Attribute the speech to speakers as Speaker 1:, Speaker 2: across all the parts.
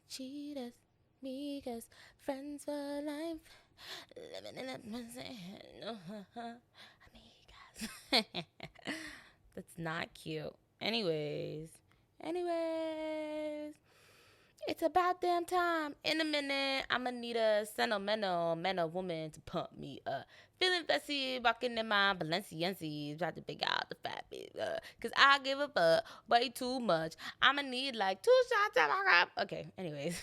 Speaker 1: cheaters, amigas, friends for life, living in a no, amigas. That's not cute. Anyways, it's about damn time. In a minute, I'ma need a sentimental man or woman to pump me up. Feeling fussy, walking in my Balenciennes, about to pick out the fat bitch. Cause I give a fuck way too much. I'ma need like 2 shots of my cup. Okay, anyways.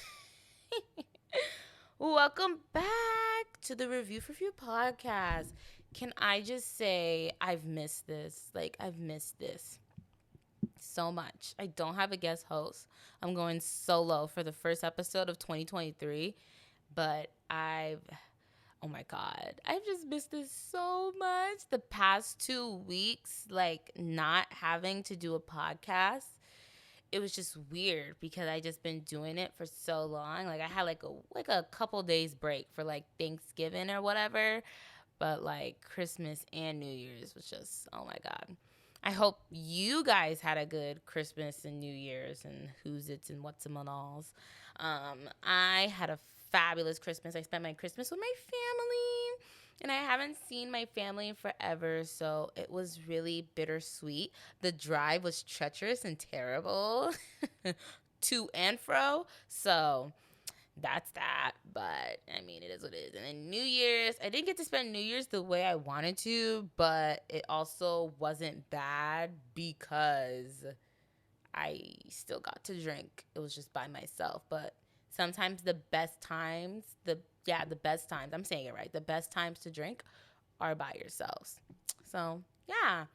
Speaker 1: Welcome back to the Review for View podcast. Can I just say I've missed this? Like, I've missed this so much. I don't have a guest host. I'm going solo for the first episode of 2023, but oh my God, I've just missed this so much. The past 2 weeks, like not having to do a podcast, it was just weird because I just been doing it for so long. Like I had like a couple days break for like Thanksgiving or whatever, but like Christmas and New Year's was just, oh my God. I hope you guys had a good Christmas and New Year's and who's it's and what's them and alls. I had a fabulous Christmas. I spent my Christmas with my family, and I haven't seen my family in forever, so it was really bittersweet. The drive was treacherous and terrible to and fro, so that's that. But I mean, it is what it is. And then New Year's, I didn't get to spend New Year's the way I wanted to, but it also wasn't bad because I still got to drink. It was just by myself. But sometimes the best times, the best times, I'm saying it right, the best times to drink are by yourselves. So, yeah.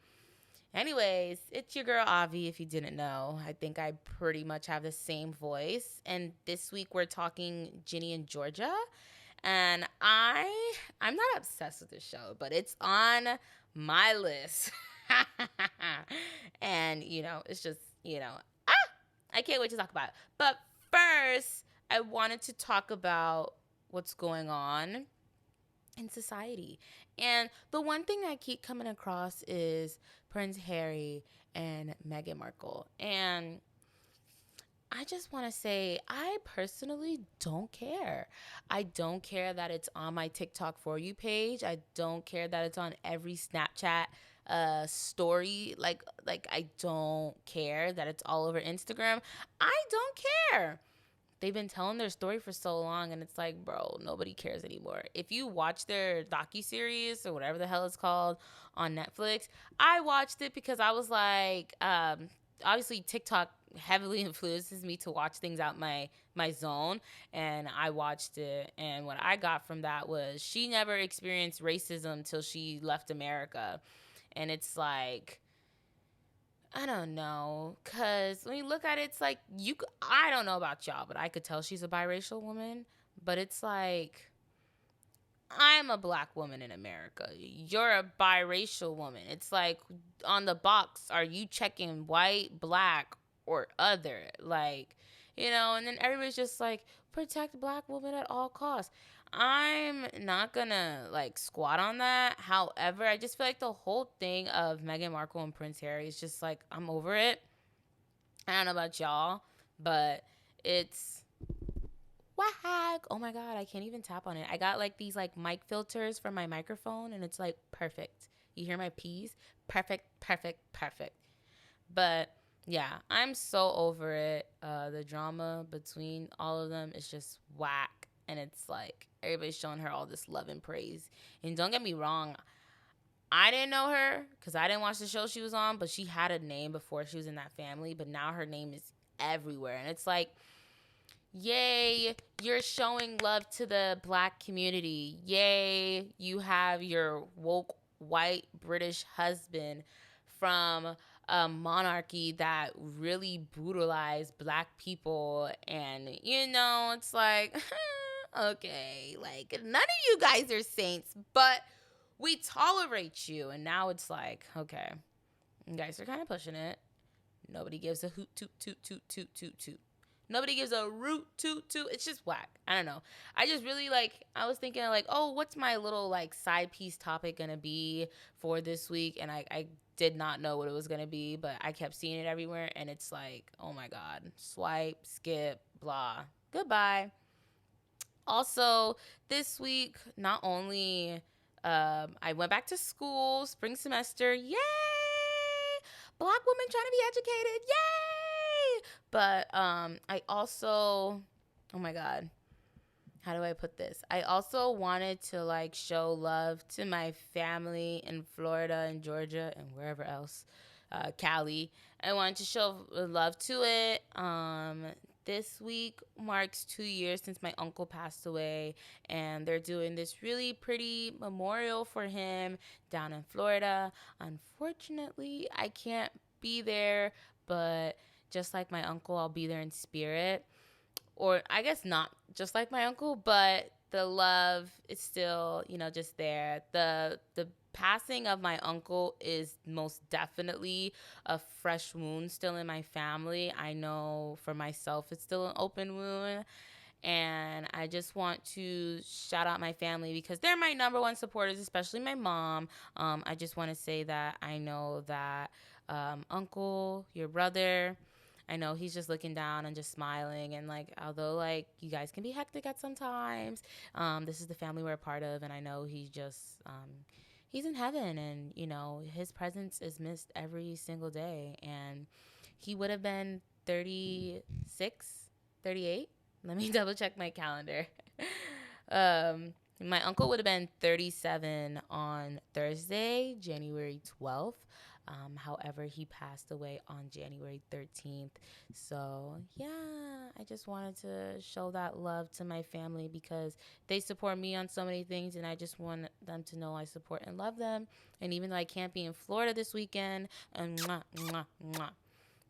Speaker 1: Anyways, it's your girl Avi, if you didn't know. I think I pretty much have the same voice. And this week we're talking Ginny and Georgia. And I'm not obsessed with this show, but it's on my list. And, it's just, I can't wait to talk about it. But first, I wanted to talk about what's going on in society. And the one thing I keep coming across is Prince Harry and Meghan Markle. And I just want to say, I personally don't care. I don't care that it's on my TikTok For You page. I don't care that it's on every Snapchat story. Like I don't care that it's all over Instagram. I don't care. They've been telling their story for so long, and it's like, bro, nobody cares anymore. If you watch their docuseries or whatever the hell it's called on Netflix, I watched it because I was like, obviously TikTok heavily influences me to watch things out my zone, and I watched it, and what I got from that was she never experienced racism till she left America, and it's like, I don't know, because when you look at it, it's like, I don't know about y'all, but I could tell she's a biracial woman, but it's like, I'm a black woman in America. You're a biracial woman. It's like, on the box, are you checking white, black, or other? Like, and then everybody's just like, protect black women at all costs. I'm not gonna like squat on that. However, I just feel like the whole thing of Meghan Markle and Prince Harry is just like, I'm over it. I don't know about y'all, but it's whack. Oh my God, I can't even tap on it. I got like these like mic filters for my microphone, and it's like perfect. You hear my P's? Perfect, perfect, perfect. But yeah, I'm so over it. The drama between all of them is just whack. And it's like everybody's showing her all this love and praise. And don't get me wrong, I didn't know her because I didn't watch the show she was on, but she had a name before she was in that family. But now her name is everywhere. And it's like, yay, you're showing love to the black community. Yay, you have your woke white British husband from a monarchy that really brutalized black people. And, it's like, okay, like none of you guys are saints, but we tolerate you. And now it's like, okay, you guys are kind of pushing it. Nobody gives a hoot, toot, toot, toot, toot, toot, toot. Nobody gives a root, toot, toot. It's just whack. I don't know. I just really I was thinking like, oh, what's my little like side piece topic going to be for this week? And I did not know what it was going to be, but I kept seeing it everywhere. And it's like, oh my God, swipe, skip, blah. Goodbye. Also, this week, not only I went back to school, spring semester, yay! Black women trying to be educated, yay! But I also, oh my God, how do I put this? I also wanted to like show love to my family in Florida and Georgia and wherever else, Cali. I wanted to show love to it. This week marks 2 years since my uncle passed away, and they're doing this really pretty memorial for him down in Florida. Unfortunately, I can't be there, but just like my uncle, I'll be there in spirit. Or I guess not just like my uncle, but the love is still, just there. The passing of my uncle is most definitely a fresh wound still in my family. I know for myself it's still an open wound. And I just want to shout out my family because they're my number one supporters, especially my mom. I just want to say that I know that uncle, your brother, I know he's just looking down and just smiling. And like, although like you guys can be hectic at sometimes, this is the family we're a part of. And I know he's just, he's in heaven, and his presence is missed every single day. And he would have been 36, 38. Let me double check my calendar. My uncle would have been 37 on Thursday, January 12th. However, he passed away on January 13th. So, yeah, I just wanted to show that love to my family because they support me on so many things, and I just want them to know I support and love them. And even though I can't be in Florida this weekend, and mwah, mwah, mwah.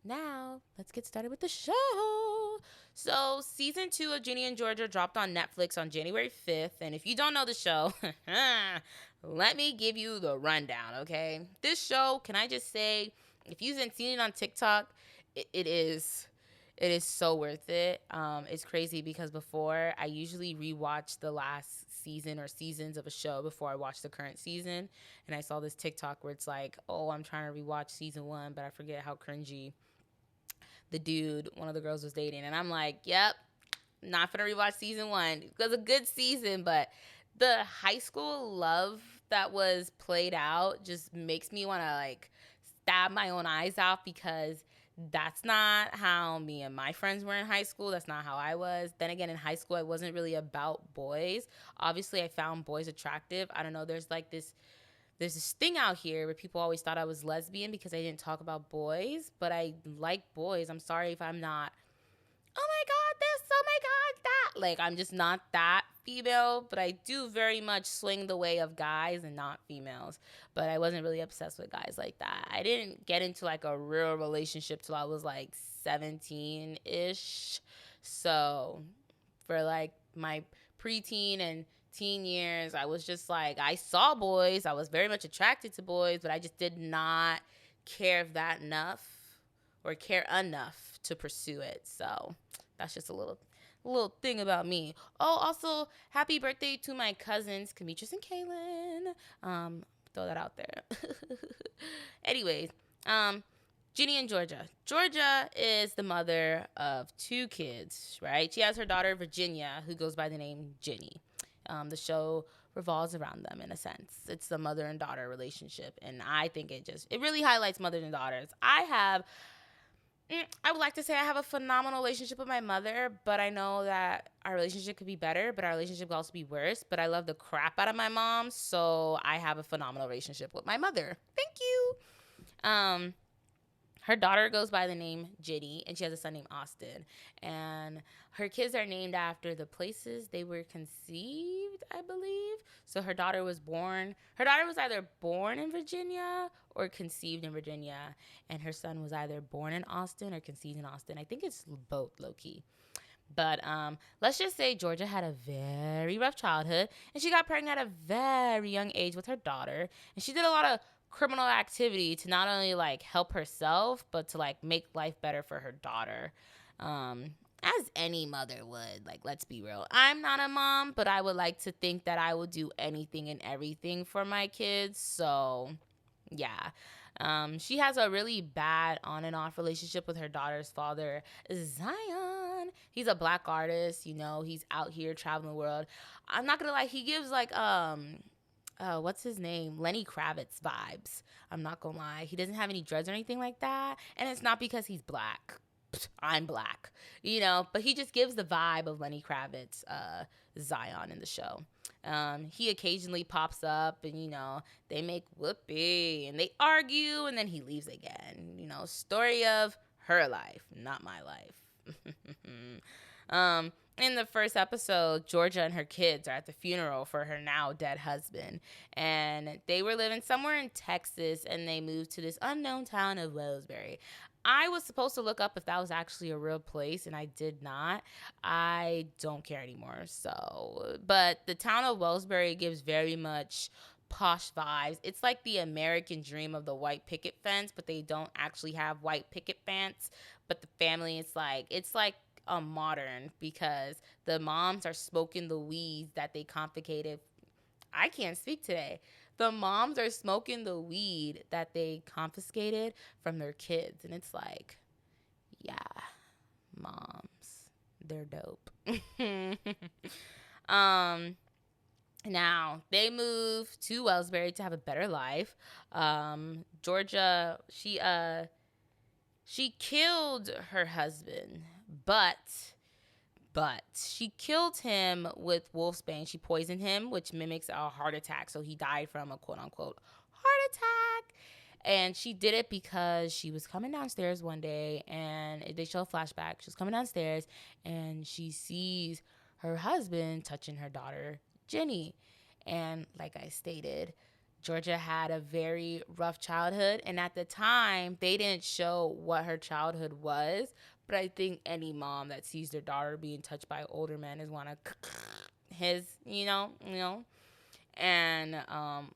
Speaker 1: Now, let's get started with the show. So, season 2 of Ginny and Georgia dropped on Netflix on January 5th. And if you don't know the show, let me give you the rundown, okay? This show, can I just say, if you haven't seen it on TikTok, it is so worth it. It's crazy because before, I usually rewatch the last season or seasons of a show before I watch the current season. And I saw this TikTok where it's like, oh, I'm trying to rewatch season 1, but I forget how cringy the dude, one of the girls, was dating. And I'm like, yep, not gonna rewatch season 1. It was a good season, but the high school love that was played out just makes me want to like stab my own eyes out because that's not how me and my friends were in high school. That's not how I was. Then again, in high school, I wasn't really about boys. Obviously, I found boys attractive. I don't know. There's this thing out here where people always thought I was lesbian because I didn't talk about boys, but I like boys. I'm sorry if I'm not, oh my God, this, oh my God, that. Like, I'm just not that female, but I do very much swing the way of guys and not females. But I wasn't really obsessed with guys like that. I didn't get into like a real relationship till I was like 17-ish. So for like my preteen and teen years, I was just like, I saw boys. I was very much attracted to boys, but I just did not care that enough or care enough to pursue it. So that's just a little thing about me. Oh, also, happy birthday to my cousins, Demetrius and Kaylin. Throw that out there. Anyways, Ginny and Georgia. Georgia is the mother of 2 kids, right? She has her daughter, Virginia, who goes by the name Ginny. The show revolves around them in a sense. It's the mother and daughter relationship. And I think it really highlights mothers and daughters. I would like to say I have a phenomenal relationship with my mother, but I know that our relationship could be better, but our relationship could also be worse. But I love the crap out of my mom, so I have a phenomenal relationship with my mother. Thank you. Her daughter goes by the name Ginny, and she has a son named Austin. And her kids are named after the places they were conceived, I believe. So her daughter was either born in Virginia or conceived in Virginia. And her son was either born in Austin or conceived in Austin. I think it's both, low-key. But let's just say Georgia had a very rough childhood, and she got pregnant at a very young age with her daughter. And she did a lot of criminal activity to not only like help herself, but to like make life better for her daughter. As any mother would. Like, let's be real. I'm not a mom, but I would like to think that I would do anything and everything for my kids. So, yeah. She has a really bad on and off relationship with her daughter's father, Zion. He's a black artist, you know, he's out here traveling the world. I'm not gonna lie, he gives like what's his name? Lenny Kravitz vibes. I'm not gonna lie. He doesn't have any dreads or anything like that. And it's not because he's black. I'm black, you know, but he just gives the vibe of Lenny Kravitz, Zion in the show. He occasionally pops up and, you know, they make whoopee and they argue and then he leaves again. You know, story of her life, not my life. In the first episode, Georgia and her kids are at the funeral for her now dead husband. And they were living somewhere in Texas and they moved to this unknown town of Welsbury. I was supposed to look up if that was actually a real place, and I did not. I don't care anymore. So, but the town of Welsbury gives very much posh vibes. It's like the American dream of the white picket fence, but they don't actually have white picket fence. But the family, it's like modern because the moms are smoking the weeds that they confiscated. I can't speak today. The moms are smoking the weed that they confiscated from their kids. And it's like, yeah, moms, they're dope. Now, they move to Welsbury to have a better life. Georgia, she killed her husband, but she killed him with wolfsbane. She poisoned him, which mimics a heart attack. So he died from a quote-unquote heart attack. And she did it because she was coming downstairs one day, and they show a flashback. She was coming downstairs, and she sees her husband touching her daughter, Ginny. And like I stated, Georgia had a very rough childhood. And at the time, they didn't show what her childhood was. But I think any mom that sees their daughter being touched by older men is want to his, you know. And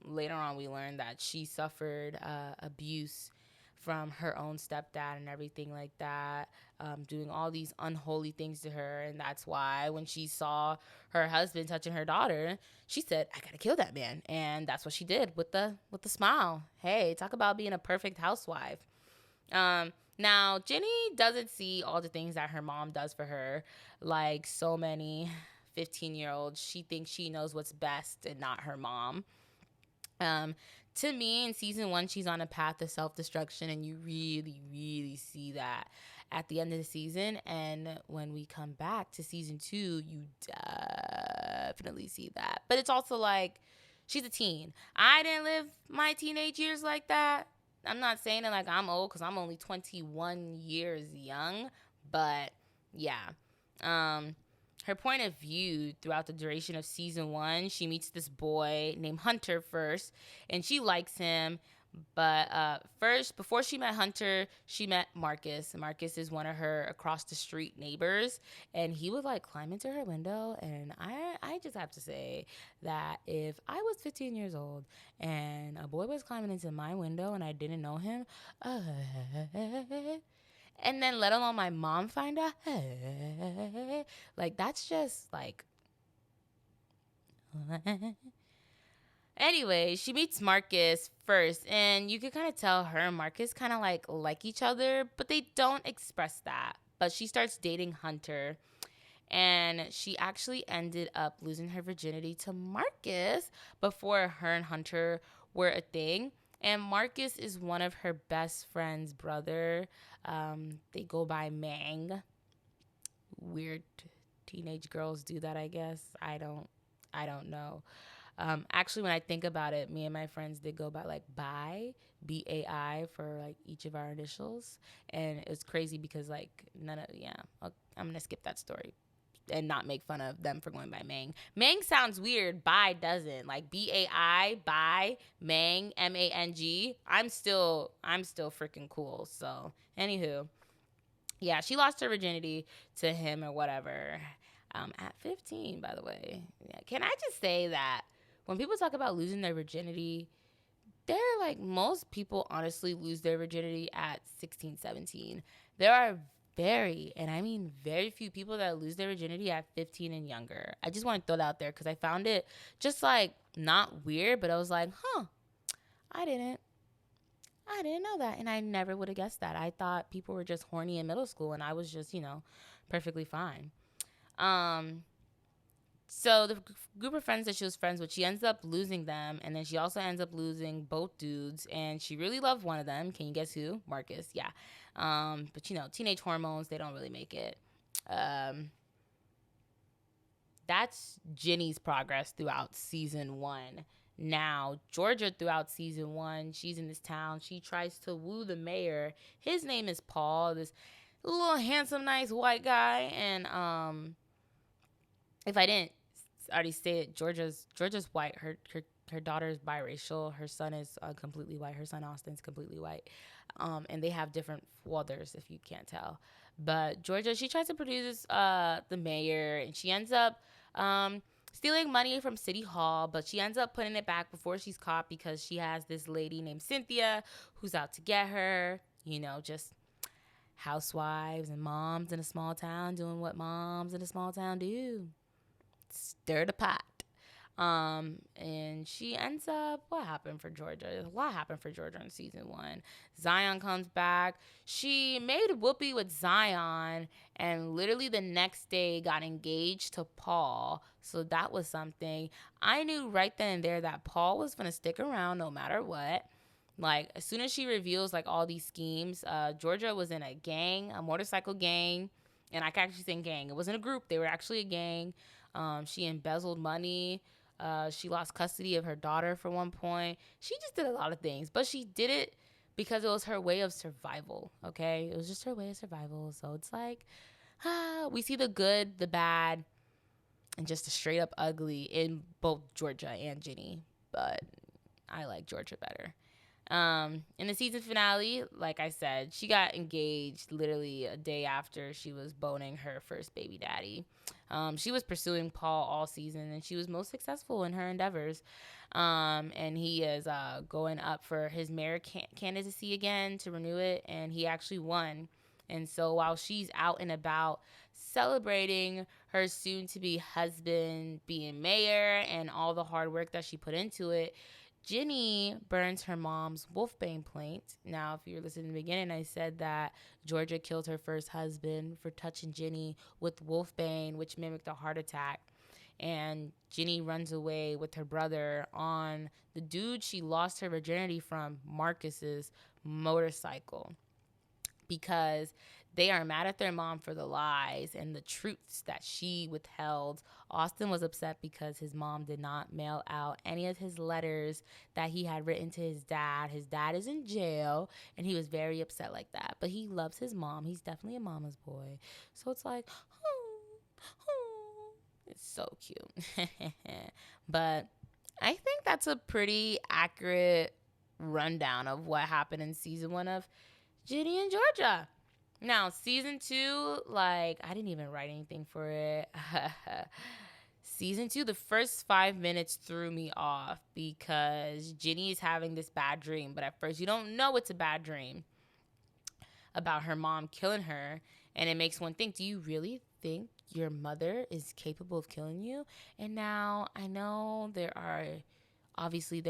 Speaker 1: later on, we learned that she suffered abuse from her own stepdad and everything like that, doing all these unholy things to her. And that's why when she saw her husband touching her daughter, she said, I gotta kill that man. And that's what she did with the smile. Hey, talk about being a perfect housewife. Now, Ginny doesn't see all the things that her mom does for her, like so many 15-year-olds. She thinks she knows what's best and not her mom. To me, in season 1, she's on a path of self-destruction, and you really, really see that at the end of the season. And when we come back to season 2, you definitely see that. But it's also like, she's a teen. I didn't live my teenage years like that. I'm not saying it like I'm old because I'm only 21 years young, but yeah. Her point of view throughout the duration of season 1, she meets this boy named Hunter first, and she likes him. But first, before she met Hunter, she met Marcus. Marcus is one of her across the street neighbors, and he would like climb into her window. And I just have to say that if I was 15 years old and a boy was climbing into my window and I didn't know him, and then let alone my mom find out, like that's just like. Anyway, she meets Marcus first, and you can kind of tell her and Marcus kind of like each other, but they don't express that. But she starts dating Hunter, and she actually ended up losing her virginity to Marcus before her and Hunter were a thing. And Marcus is one of her best friend's brother. They go by Mang. Weird teenage girls do that, I guess. I don't know. Actually, when I think about it, me and my friends did go by like Bai, BAI for like each of our initials. And it was crazy because like I'm going to skip that story and not make fun of them for going by Mang. Mang sounds weird. Bai doesn't. Like BAI, Bai, Mang, MANG. I'm still freaking cool. So anywho, yeah, she lost her virginity to him or whatever. At 15, by the way. Yeah. Can I just say that when people talk about losing their virginity, they're like, most people honestly lose their virginity at 16, 17. There are very few people that lose their virginity at 15 and younger. I just want to throw that out there because I found it just like not weird, but I was like, I didn't know that. And I never would have guessed that. I thought people were just horny in middle school and I was just, perfectly fine. Um, so the group of friends that she was friends with, she ends up losing them, and then she also ends up losing both dudes, and she really loved one of them. Can you guess who? Marcus. Yeah. But teenage hormones, they don't really make it. Um, that's Ginny's progress throughout season 1. Now, Georgia, throughout season 1, she's in this town. She tries to woo the mayor. His name is Paul, this little handsome, nice white guy. And if I didn't already say it, Georgia's white. Her daughter is biracial. Her son is completely white. Her son Austin's completely white. And they have different fathers, if you can't tell. But Georgia, she tries to produce the mayor, and she ends up stealing money from City Hall, but she ends up putting it back before she's caught because she has this lady named Cynthia who's out to get her. Just housewives and moms in a small town doing what moms in a small town do. Stir the pot. And she ends up, what happened for Georgia? A lot happened for Georgia in season 1. Zion comes back. She made whoopee with Zion and literally the next day got engaged to Paul. So that was something. I knew right then and there that Paul was going to stick around no matter what. Like, as soon as she reveals, like, all these schemes, Georgia was in a gang, a motorcycle gang. And I can actually say gang. It wasn't a group. They were actually a gang. She embezzled money. She lost custody of her daughter for one point. She just did a lot of things, but she did it because it was her way of survival, okay? It was just her way of survival. So it's like, we see the good, the bad, and just the straight up ugly in both Georgia and Ginny, but I like Georgia better. In the season finale, like I said, she got engaged literally a day after she was boning her first baby daddy. She was pursuing Paul all season, and she was most successful in her endeavors. And he is going up for his mayor candidacy again to renew it, and he actually won. And so while she's out and about celebrating her soon-to-be husband being mayor and all the hard work that she put into it, Ginny burns her mom's wolfbane plate. Now, if you were listening in the beginning, I said that Georgia killed her first husband for touching Ginny with wolfbane, which mimicked a heart attack. And Ginny runs away with her brother on the dude she lost her virginity from, Marcus's motorcycle, because they are mad at their mom for the lies and the truths that she withheld. Austin was upset because his mom did not mail out any of his letters that he had written to his dad. His dad is in jail, and he was very upset like that. But he loves his mom. He's definitely a mama's boy. So it's like, it's so cute. But I think that's a pretty accurate rundown of what happened in season 1 of Ginny and Georgia. Now, season 2, like, I didn't even write anything for it. Season 2, the first 5 minutes threw me off because Ginny is having this bad dream, but at first you don't know it's a bad dream about her mom killing her, and it makes one think, do you really think your mother is capable of killing you? And now I know there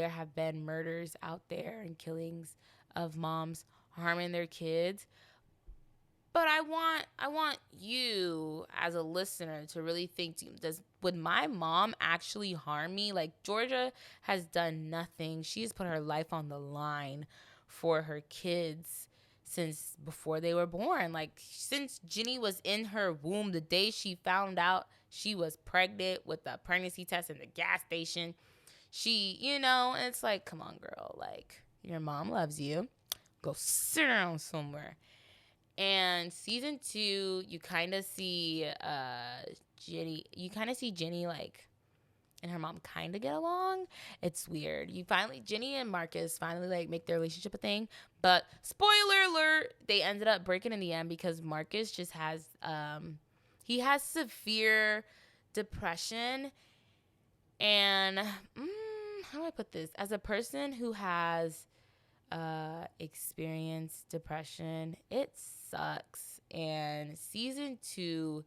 Speaker 1: have been murders out there and killings of moms harming their kids. But I want you as a listener to really think, would my mom actually harm me? Like, Georgia has done nothing. She's put her life on the line for her kids since before they were born. Like, since Ginny was in her womb, the day she found out she was pregnant with the pregnancy test in the gas station, and it's like, come on, girl. Like, your mom loves you. Go sit down somewhere. And season 2, you kind of see Ginny like and her mom kind of get along. It's weird. Ginny and Marcus finally like make their relationship a thing. But spoiler alert, they ended up breaking in the end because Marcus just has he has severe depression. And how do I put this? As a person who has experienced depression, it sucks. And season 2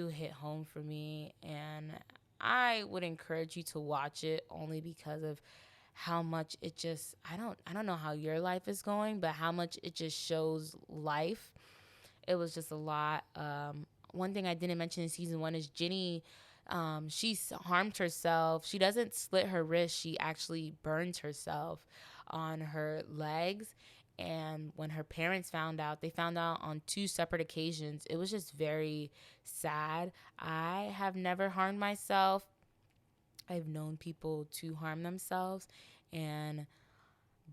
Speaker 1: hit home for me, and I would encourage you to watch it only because of how much it just, I don't know how your life is going, but how much it just shows life. it was just a lot. One thing I didn't mention in season 1 is Ginny. She harmed herself. She doesn't slit her wrist. She actually burns herself on her legs. And when her parents found out, they found out on 2 separate occasions. It was just very sad. I have never harmed myself. I've known people to harm themselves, and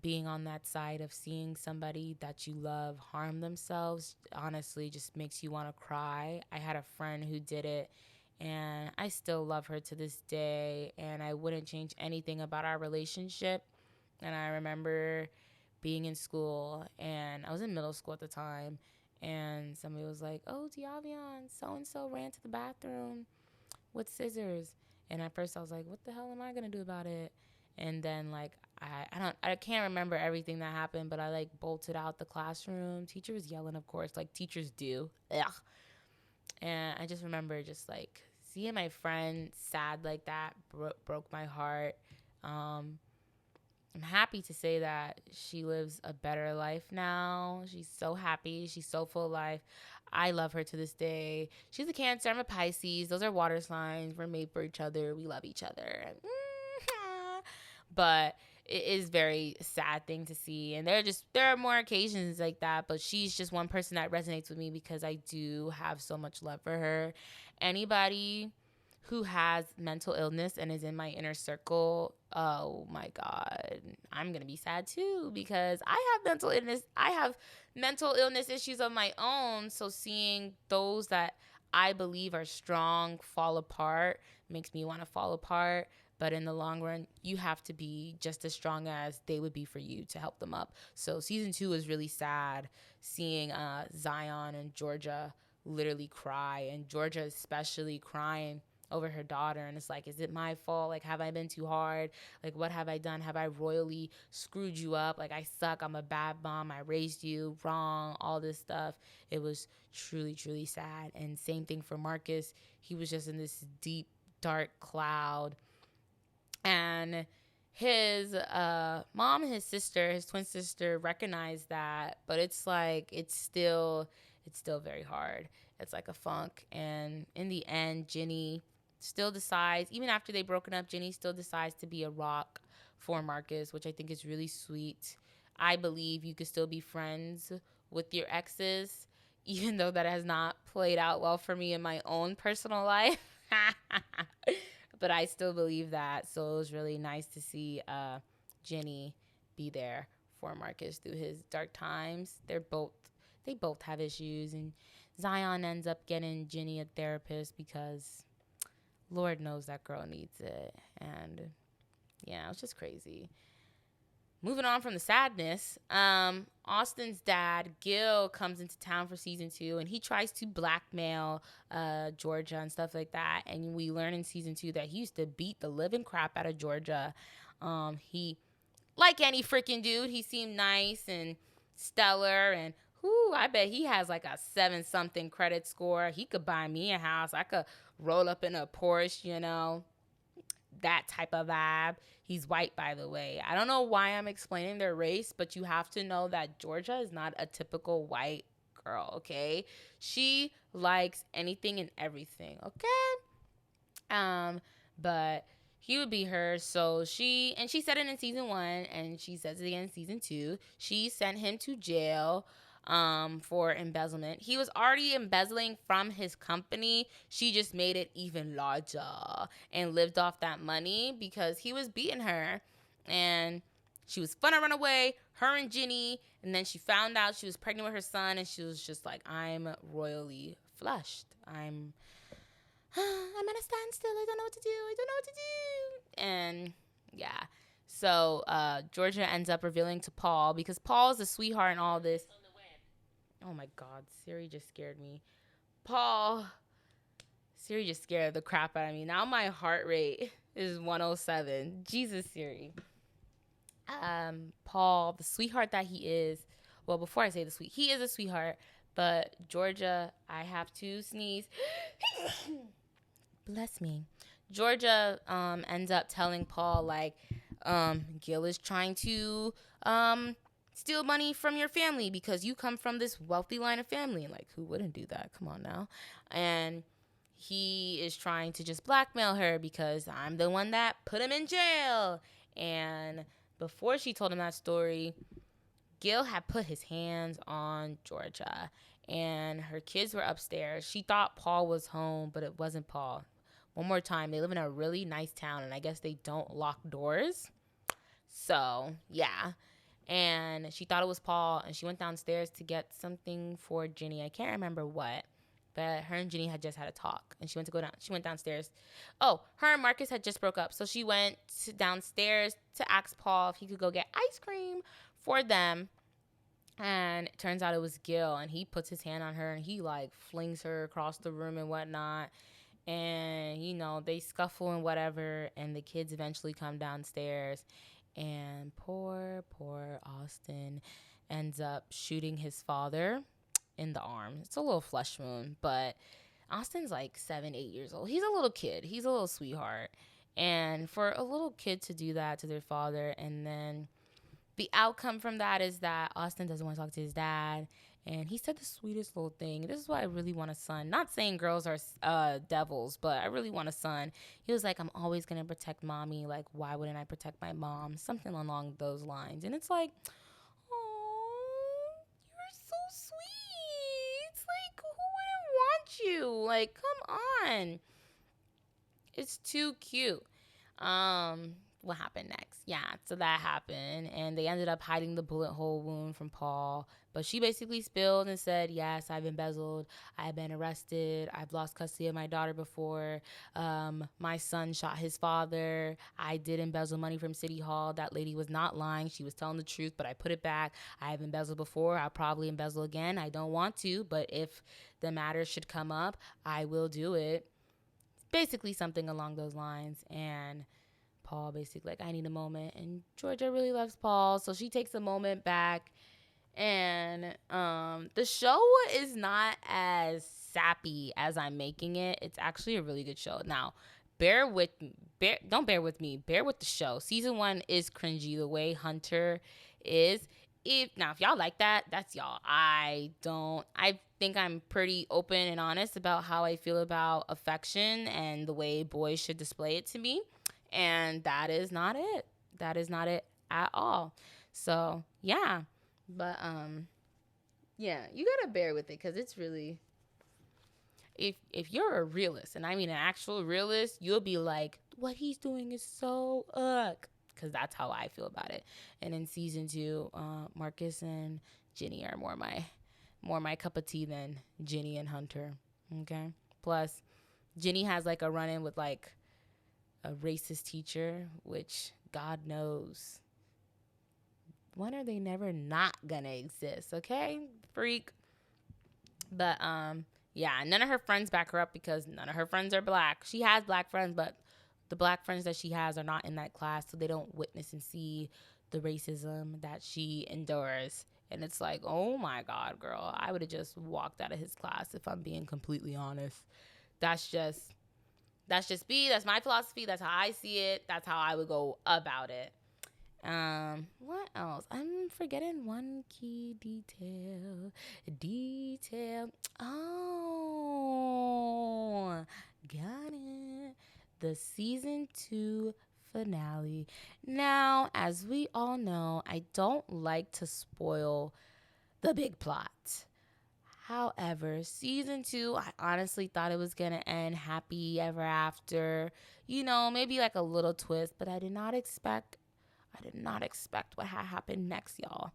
Speaker 1: being on that side of seeing somebody that you love harm themselves honestly just makes you want to cry. I had a friend who did it, and I still love her to this day, and I wouldn't change anything about our relationship. And I remember being in school, and I was in middle school at the time, and somebody was like, "Oh, Diavion, so-and-so ran to the bathroom with scissors." And at first I was like, what the hell am I gonna do about it? And then like I can't remember everything that happened, but I like bolted out the classroom. Teacher was yelling, of course, like teachers do. Ugh. And I just remember just like seeing my friend sad like that broke my heart. I'm happy to say that she lives a better life now. She's so happy. She's so full of life. I love her to this day. She's a Cancer. I'm a Pisces. Those are water signs. We're made for each other. We love each other. But it is very sad thing to see. And there are more occasions like that. But she's just one person that resonates with me because I do have so much love for her. Anybody who has mental illness and is in my inner circle, oh my God, I'm going to be sad too because I have mental illness. I have mental illness issues of my own. So seeing those that I believe are strong fall apart makes me want to fall apart. But in the long run, you have to be just as strong as they would be for you to help them up. So season 2 is really sad, seeing Zion and Georgia literally cry, and Georgia especially crying over her daughter. And it's like, is it my fault? Like, have I been too hard? Like, what have I done? Have I royally screwed you up? Like, I suck. I'm a bad mom. I raised you wrong. All this stuff. It was truly, truly sad. And same thing for Marcus. He was just in this deep, dark cloud. And his mom and his sister, his twin sister, recognized that. But it's like, it's still very hard. It's like a funk. And in the end, Ginny still decides, even after they've broken up, Ginny still decides to be a rock for Marcus, which I think is really sweet. I believe you could still be friends with your exes, even though that has not played out well for me in my own personal life. But I still believe that. So it was really nice to see Ginny be there for Marcus through his dark times. They both have issues, and Zion ends up getting Ginny a therapist because Lord knows that girl needs it. And yeah, it's just crazy. Moving on from the sadness, Austin's dad, Gil, comes into town for season 2, and he tries to blackmail Georgia and stuff like that. And we learn in season 2 that he used to beat the living crap out of Georgia. He, like any freaking dude, he seemed nice and stellar, and I bet he has like a 7-something credit score. He could buy me a house. I could roll up in a Porsche, that type of vibe. He's white, by the way. I don't know why I'm explaining their race, but you have to know that Georgia is not a typical white girl, okay? She likes anything and everything, okay? But he would be her. So she said it in season 1, and she says it again in season 2. She sent him to jail for embezzlement. He was already embezzling from his company. She just made it even larger and lived off that money because he was beating her. And she was fun to run away, her and Ginny. And then she found out she was pregnant with her son, and she was just like, I'm royally flushed. I'm at a standstill. I don't know what to do. And yeah. So Georgia ends up revealing to Paul, because Paul's a sweetheart and all this. Oh my God, Siri just scared me. Siri just scared the crap out of me. Now my heart rate is 107. Jesus, Siri. Paul, the sweetheart that he is. Well, before I say he is a sweetheart. But Georgia, I have to sneeze. Bless me. Georgia ends up telling Paul, like, Gil is trying to steal money from your family because you come from this wealthy line of family. And like, who wouldn't do that? Come on now. And he is trying to just blackmail her because I'm the one that put him in jail. And before she told him that story, Gil had put his hands on Georgia, and her kids were upstairs. She thought Paul was home, but it wasn't Paul. One more time, they live in a really nice town, and I guess they don't lock doors. So, yeah. And she thought it was Paul, and she went downstairs to get something for Ginny. I can't remember what, but her and Ginny had just had a talk, and she went downstairs. Oh, her and Marcus had just broke up, so she went downstairs to ask Paul if he could go get ice cream for them. And it turns out it was Gil, and he puts his hand on her, and he like flings her across the room and whatnot. And they scuffle and whatever, and the kids eventually come downstairs, and poor Austin ends up shooting his father in the arm. It's a little flesh wound, but Austin's like 7-8 years old. He's a little kid. He's a little sweetheart. And for a little kid to do that to their father, and then the outcome from that is that Austin doesn't want to talk to his dad. And he said the sweetest little thing. This is why I really want a son. Not saying girls are devils, but I really want a son. He was like, I'm always going to protect mommy. Like, why wouldn't I protect my mom? Something along those lines. And it's like, oh, you're so sweet. It's like, who wouldn't want you? Like, come on. It's too cute. What happened next? Yeah, so that happened, and they ended up hiding the bullet hole wound from Paul. But she basically spilled and said, yes, I've embezzled, I've been arrested, I've lost custody of my daughter before, my son shot his father, I did embezzle money from City Hall, that lady was not lying, she was telling the truth, but I put it back, I've embezzled before, I'll probably embezzle again, I don't want to, but if the matter should come up, I will do it. Basically something along those lines. And Paul basically like, I need a moment, and Georgia really loves Paul, so she takes a moment back. And the show is not as sappy as I'm making it. It's actually a really good show. Now, don't bear with me, bear with the show. Season 1 is cringy the way Hunter is. If y'all like that, that's y'all. I think I'm pretty open and honest about how I feel about affection and the way boys should display it to me. And that is not it. That is not it at all. So, yeah. But, yeah, you gotta bear with it, because it's really, if you're a realist, and I mean an actual realist, you'll be like, what he's doing is so because that's how I feel about it. And in season 2, Marcus and Ginny are more my cup of tea than Ginny and Hunter. Okay. Plus, Ginny has like a run-in with like a racist teacher, which God knows, when are they never not gonna exist? Okay, freak. But yeah, none of her friends back her up because none of her friends are black. She has black friends, but the black friends that she has are not in that class, so they don't witness and see the racism that she endures. And it's like, oh my God, girl, I would have just walked out of his class, if I'm being completely honest. That's just me. That's my philosophy. That's how I see it. That's how I would go about it. What else? I'm forgetting one key detail. Oh, got it. The season 2 finale. Now, as we all know, I don't like to spoil the big plot. However, season 2, I honestly thought it was going to end happy ever after. Maybe like a little twist, but I did not expect what had happened next, y'all.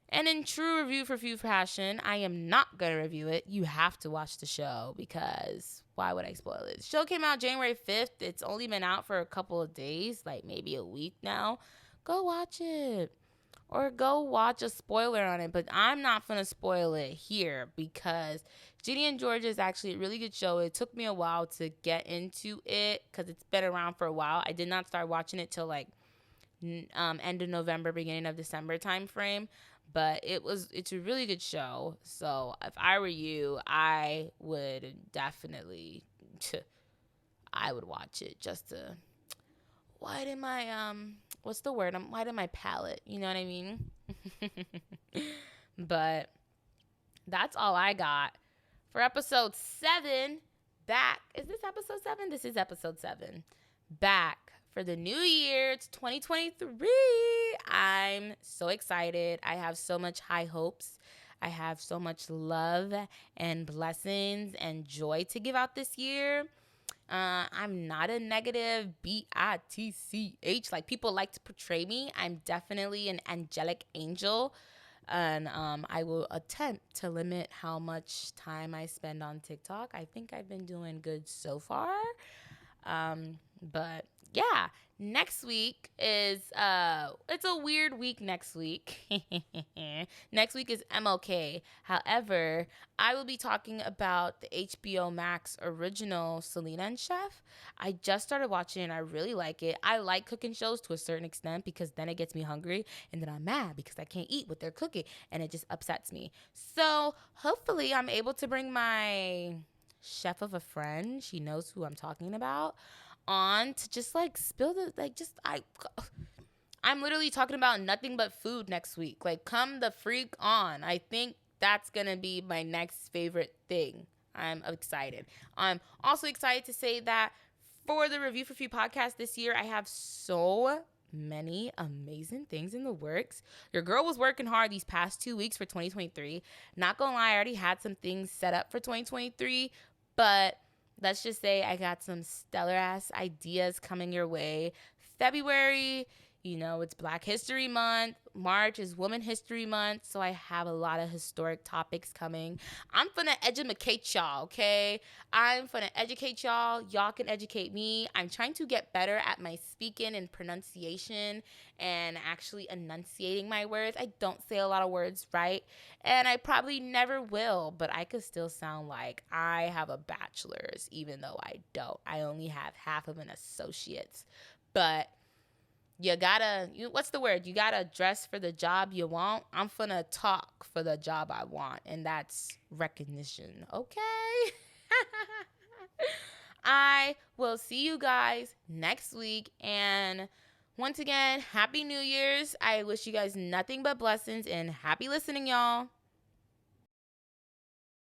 Speaker 1: And in true review for Few Fashion, I am not going to review it. You have to watch the show, because why would I spoil it? The show came out January 5th. It's only been out for a couple of days, like maybe a week now. Go watch it. Or go watch a spoiler on it. But I'm not going to spoil it here, because Ginny and Georgia is actually a really good show. It took me a while to get into it because it's been around for a while. I did not start watching it till like end of November, beginning of December time frame. But it's a really good show. So if I were you, I would definitely I would watch it just to widen my what's the word? I'm widen my palate. You know what I mean? But that's all I got for episode 7. Back. Is this episode 7? This is episode 7. Back for the new year. It's 2023. I'm so excited. I have so much high hopes. I have so much love and blessings and joy to give out this year. I'm not a negative bitch like people like to portray me. I'm definitely an angelic angel. And I will attempt to limit how much time I spend on TikTok. I think I've been doing good so far. But yeah, next week is it's a weird week next week. Next week is MLK. However, I will be talking about the HBO Max original Selena and Chef. I just started watching it and I really like it. I like cooking shows to a certain extent because then it gets me hungry and then I'm mad because I can't eat what they're cooking and it just upsets me. So hopefully I'm able to bring my chef of a friend, she knows who I'm talking about, on to just like spill the I'm literally talking about nothing but food next week. Like, come the freak on. I think that's gonna be my next favorite thing. I'm excited. I'm also excited to say that for the Review for Free podcast this year, I have so many amazing things in the works. Your girl was working hard these past 2 weeks for 2023. Not gonna lie, I already had some things set up for 2023, but let's just say I got some stellar ass ideas coming your way. February, it's Black History Month. March is Women History Month. So I have a lot of historic topics coming. I'm finna educate y'all, okay? I'm finna educate y'all. Y'all can educate me. I'm trying to get better at my speaking and pronunciation and actually enunciating my words. I don't say a lot of words right, and I probably never will, but I could still sound like I have a bachelor's, even though I don't. I only have half of an associate's. But you gotta, what's the word? You gotta dress for the job you want. I'm finna talk for the job I want, and that's recognition, okay? I will see you guys next week, and once again, Happy New Year's. I wish you guys nothing but blessings, and happy listening, y'all.